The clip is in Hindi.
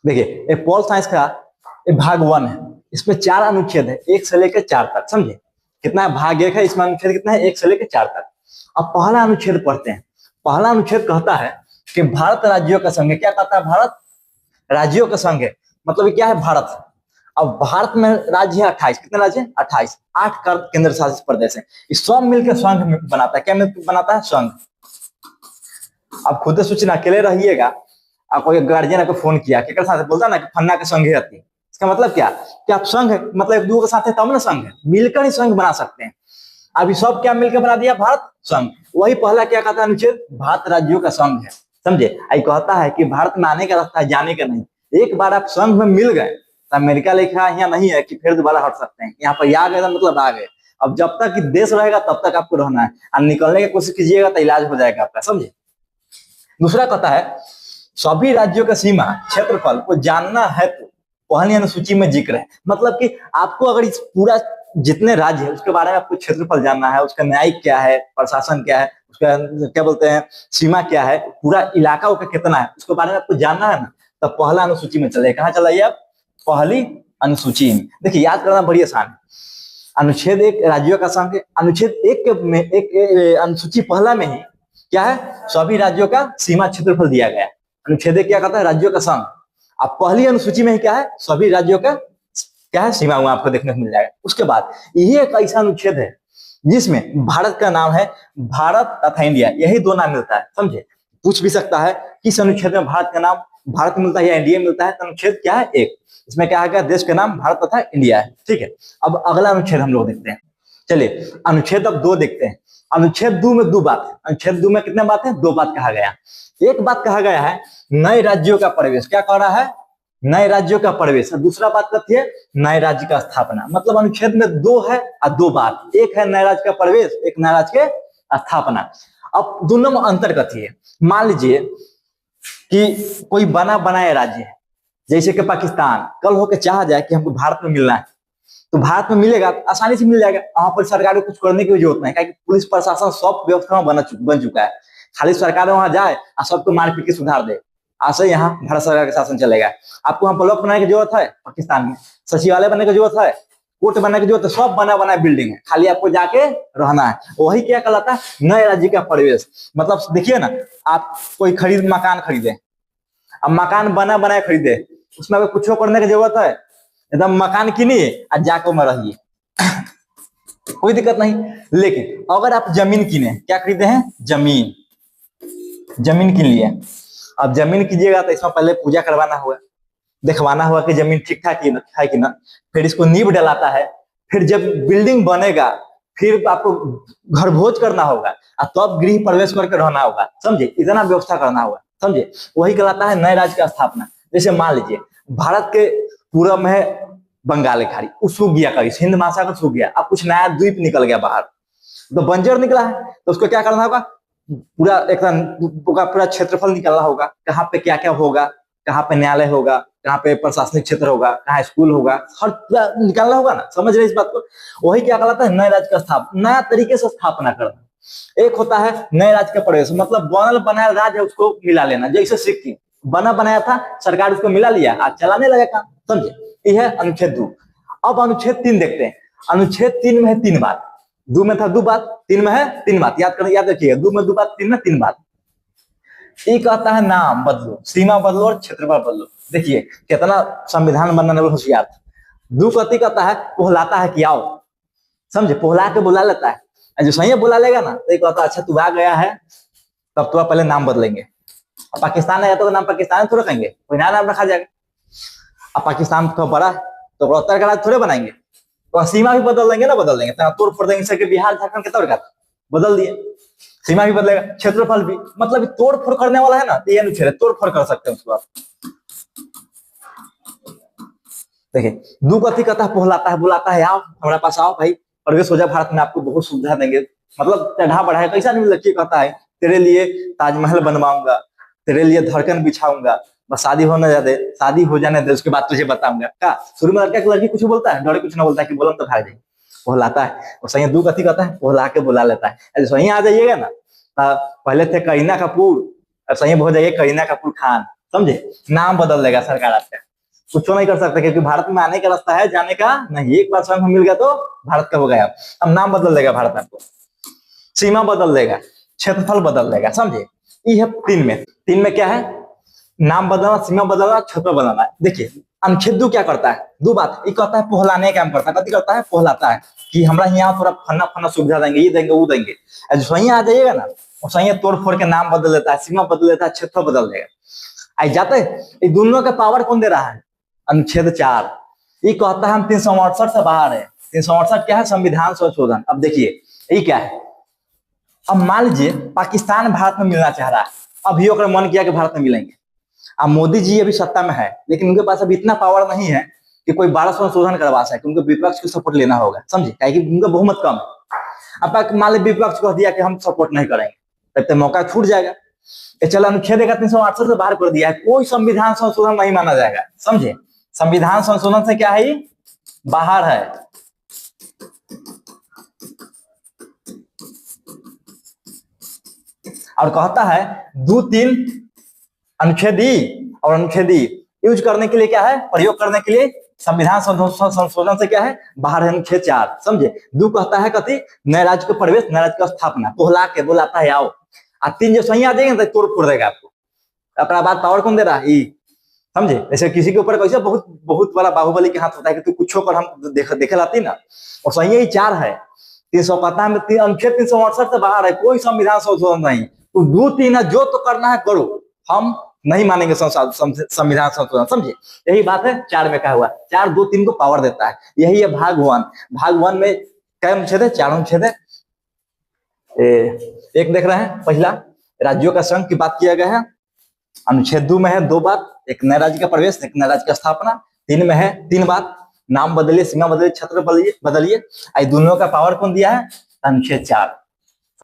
देखिए ये पॉल साइंस का ये भाग 1 है। इसमें 4 अनुच्छेद है, 1 से लेकर 4 तक। समझे कितना है? भाग 1 है, इसमें अनुच्छेद कितना है? 1 से लेकर 4 तक। अब पहला अनुच्छेद पढ़ते हैं। पहला अनुच्छेद कहता है कि भारत राज्यों का संघ है। क्या कहता है? भारत राज्यों का संघ है। मतलब क्या है? भारत। अब भारत में राज्य है 28। कितने राज्य है? 28। 8 केंद्र शासित प्रदेश है। इस सब मिलकर संघ बनाता है। क्या बनाता है? संघ। आप खुद सोचना, अकेले रहिएगा, आपको एक गार्जियन आपको फोन किया, क्या साथ बोलता ना कि फन्ना के संघ रहती है, इसका मतलब क्या? कि आप संघ है, मतलब एक दूसरे के साथ है तब ना संघ है, मिलकर ही संघ बना सकते हैं। अभी सब क्या मिलकर बना दिया? भारत संघ। वही पहला क्या कहता है अनुच्छेद? भारत राज्यों का संघ है। समझे? आई कहता है कि भारत में आने का रास्ता है, जाने का नहीं। एक बार आप संघ में मिल गए तो अमेरिका लिखा यहाँ नहीं है कि फिर दोबारा हट सकते हैं। यहाँ पर आ गए मतलब आ गए। अब जब तक कि देश रहेगा तब तक आपको रहना है, और निकलने की कोशिश कीजिएगा तो इलाज हो जाएगा आपका। समझे? दूसरा कहता है सभी राज्यों का सीमा क्षेत्रफल को जानना है तो पहली अनुसूची में जिक्र है। मतलब कि आपको अगर इस पूरा जितने राज्य है उसके बारे में आपको क्षेत्रफल जानना है, उसका न्यायिक क्या है, प्रशासन क्या है, उसका क्या बोलते हैं सीमा क्या है, पूरा इलाका का कितना है, उसके बारे में आपको जानना है ना, तो पहला अनुसूची में चले। कहाँ चलाइए आप? पहली अनुसूची में। देखिए याद करना बड़ी आसान है। अनुच्छेद 1 राज्यों का संघ। अनुच्छेद 1 में एक अनुसूची पहला में ही क्या है? सभी राज्यों का सीमा क्षेत्रफल दिया गया है। अनुच्छेद 1 क्या कहता है? राज्यों का संघ। अब पहली अनुसूची में क्या है? सभी राज्यों का क्या है? सीमा वहां आपको देखने को मिल जाएगा। उसके बाद यही एक ऐसा अनुच्छेद है जिसमें भारत का नाम है भारत तथा इंडिया, यही दो नाम मिलता है। समझे? पूछ भी सकता है किस अनुच्छेद में भारत का नाम भारत मिलता है या इंडिया मिलता है। तो अनुच्छेद क्या है? 1। इसमें क्या है? देश का नाम भारत तथा इंडिया है। ठीक है, अब अगला अनुच्छेद हम लोग देखते हैं। चलिए अनुच्छेद अब 2 देखते हैं। अनुच्छेद 2 में 2 बात है। अनुच्छेद 2 में कितने बात है? 2 बात कहा गया। एक बात कहा गया है नए राज्यों का प्रवेश। क्या कह रहा है? नए राज्यों का प्रवेश। दूसरा बात कहती है नए राज्य का स्थापना। मतलब अनुच्छेद में 2 है और 2 बात। एक है नए राज्य का प्रवेश, एक नए राज्य के स्थापना। अब दोनों में अंतर कथी है? मान लीजिए कि कोई बना बनाया राज्य है, जैसे कि पाकिस्तान कल होकर चाह जाए कि हमको भारत में मिलना है, तो भारत में मिलेगा, आसानी से मिल जाएगा। वहां पर सरकार को कुछ करने की जरूरत नहीं, पुलिस प्रशासन सब व्यवस्था बन चुका है। खाली सरकार वहां जाए और सबको मार पीट के सुधार दे। ऐसे यहाँ भारत सरकार का शासन चलेगा। आपको वहां ब्लॉक बनाने की जरूरत है पाकिस्तान में, सचिवालय बनने की जरूरत है, कोर्ट बनने की जरूरत है, सब बना बनाया बिल्डिंग है, खाली आपको जाके रहना है। वही क्या कहलाता है? नए राज्य का प्रवेश। मतलब देखिए ना, आप कोई मकान खरीदे, अब मकान बना बनाया खरीदे, उसमें अगर कुछ करने की जरूरत है, एकदम मकान किनिए और जाकर में रहिए, कोई दिक्कत नहीं। लेकिन अगर आप जमीन किने, क्या खरीदे हैं? जमीन किन लिए। अब जमीन कीजिएगा तो इसमें पहले पूजा करवाना होगा, दिखवाना होगा कि जमीन ठीक ठाक है कि ना। फिर इसको नींव डलाता है, फिर जब बिल्डिंग बनेगा फिर आपको घर भोज करना होगा और तब गृह प्रवेश करके रहना होगा। समझे? इतना व्यवस्था करना होगा। समझे? वही कहलाता है नए राज्य का स्थापना। जैसे मान लीजिए भारत के पूरब में है बंगाल की खाड़ी, वो सूख गया, कभी हिंद महासागर सूख गया, अब कुछ नया द्वीप निकल गया बाहर, तो बंजर निकला है, तो उसको क्या करना होगा? पूरा एकदम पूरा क्षेत्रफल निकालना होगा, कहाँ पे क्या क्या होगा, कहाँ पे न्यायालय होगा, कहाँ पे प्रशासनिक क्षेत्र होगा, कहाँ स्कूल होगा, हर पूरा निकालना होगा ना। समझ रहे इस बात को? वही क्या कहलाता है? नए राज्य का स्थापना, नया तरीके से स्थापना करना। एक होता है नए राज्य का प्रवेश, मतलब बनल बनाया राज्य है उसको मिला लेना। जैसे सिक्किम बना बनाया था, सरकार उसको मिला लिया, आज चलाने लगा काम। समझे? यह है अनुच्छेद 2। अब अनुच्छेद 3 देखते हैं। अनुच्छेद 3 में है 3 बात। 2 में था 2 बात, 3 में है 3 बात। याद रखिएगा, 2 में 2 बात, 3 में 3 बात। एक आता है नाम बदलो, सीमा बदलो और क्षेत्रफल बदलो। देखिए कितना संविधान बनाने वाला होशियार था। 2 कथी कहता है? पोहलाता है कि आओ। समझे? पोहला के बुला लेता है, जो सही बुला लेगा ना तो कहता है अच्छा तू आ गया है, तब तो पहले नाम बदलेंगे। अब पाकिस्तान आ जाता तो नाम पाकिस्तान थोड़ा कहेंगे, कोई नया नाम रखा जाएगा। अब पाकिस्तान तो बड़ा है तो उत्तर का राज्य थोड़े बनाएंगे, तो सीमा भी बदल देंगे ना, बदल देंगे, तोड़ फोड़ देंगे। सके बिहार झारखंड कितना बड़ा बदल दिए, सीमा भी बदलेगा, क्षेत्रफल भी। मतलब तोड़ फोड़ करने वाला है ना, तो ये अनुच्छेद तोड़ फोड़ कर सकते हैं उसको आप। देखिए 2 कथी कहता है? पोहलाता है, बुलाता है, आओ हमारे पास आओ भाई, प्रवेश हो जाए भारत में, आपको बहुत सुविधा देंगे। मतलब चढ़ा बढ़ाए कैसा नहीं लड़की कहता है तेरे लिए ताजमहल बनवाऊंगा, तेरे लिए धड़कन बिछाऊंगा, बस शादी हो जाने दे, उसके बाद तुझे बताऊंगा। क्या शुरू में लड़की कुछ बोलता है, डरे कुछ ना बोलता है कि बोलम तो भाग जाए, पोहलाता है। और सही 2 कथी कहता है? पोहला के बुला लेता है। ऐसे सही आ जाइएगा ना, पहले थे करीना कपूर, और सही हो जाइए करीना कपूर खान। समझे, नाम बदल देगा सरकार आपका, कुछ नहीं कर सकते, क्योंकि भारत में आने का रास्ता है, जाने का नहीं। एक बार स्वयं मिल गया तो भारत का हो गया। अब नाम बदल देगा भारत आपको, सीमा बदल देगा, क्षेत्रफल बदल देगा, समझे। ये है तीन में क्या है, नाम बदलना, सीमा बदलना, क्षेत्र बदलना। देखिए अनुच्छेद 2 क्या करता है, दो बात, ये कहता है पोहलाने का काम करता है, कथी करता है, पोहलाता है कि हमरा यहाँ थोड़ा फन्ना फन्ना सुविधा देंगे, ये देंगे वो देंगे। जो आ जाइएगा ना, वो तोड़ फोड़ के नाम बदल देता है, सीमा बदल देता है, क्षेत्र बदल देगा। आई जाते ये दोनों का पावर कौन दे रहा है, अनुच्छेद 4। ये कहता है हम 368 से बाहर है। 368 क्या है, संविधान संशोधन। अब देखिए ये क्या है, अब मान लीजिए पाकिस्तान भारत में मिलना चाह रहा है, अभी ओकर मन किया कि भारत में मिलेंगे। अब मोदी जी अभी सत्ता में है, लेकिन उनके पास अभी इतना पावर नहीं है कि कोई 12 संशोधन करवा सके, उनको विपक्ष को सपोर्ट लेना होगा, समझे, क्योंकि उनका बहुमत कम है। अब मान ली विपक्ष को दिया कि हम सपोर्ट नहीं करेंगे, तब तो मौका छूट जाएगा। चलो अनुच्छेद 368 से बाहर कर दिया है, कोई संविधान संशोधन नहीं माना जाएगा, समझे। संविधान संशोधन से क्या है, बाहर है। और कहता है 2-3 अनुच्छेद और अनुच्छेद यूज करने के लिए क्या है, प्रयोग करने के लिए संविधान संशोधन से क्या है, बाहर है अनुच्छेद 4, समझे। 2 कहता है कथी, नए राज्य का प्रवेश, नए राज्य का स्थापना, पोहला के बुलाता है आओ। 3 जो सही आ जाएंगे तो तोड़ फोड़ देगा आपको। अपना बात पावर कौन दे रहा है, समझे। ऐसे किसी के ऊपर कैसे बहुत बहुत बड़ा बाहुबली के हाथ होता है कि तू कुछ कर हम देखे लाती ना, और सही ही 4 है। 350 में अनुच्छेद 368 से बाहर है, कोई संविधान संशोधन नहीं। तो 2-3 जो तो करना है करो, हम नहीं मानेंगे संविधान संशोधन, समझे। यही बात है 4 में कहा हुआ, 4 2-3 को पावर देता है। यही है भाग 1। भाग 1 में क्या अनुच्छेद है, 4 अनुच्छेद है। एक देख रहे हैं, पहला राज्यों का संघ की बात किया गया है। अनुच्छेद 2 में है 2 बात, एक नए राज्य का प्रवेश, एक नए राज्य का स्थापना। 3 में है 3 बात, नाम बदलिए, सीमा बदलिए, क्षेत्र बदलिए। दोनों का पावर कौन दिया है, अनुच्छेद 4।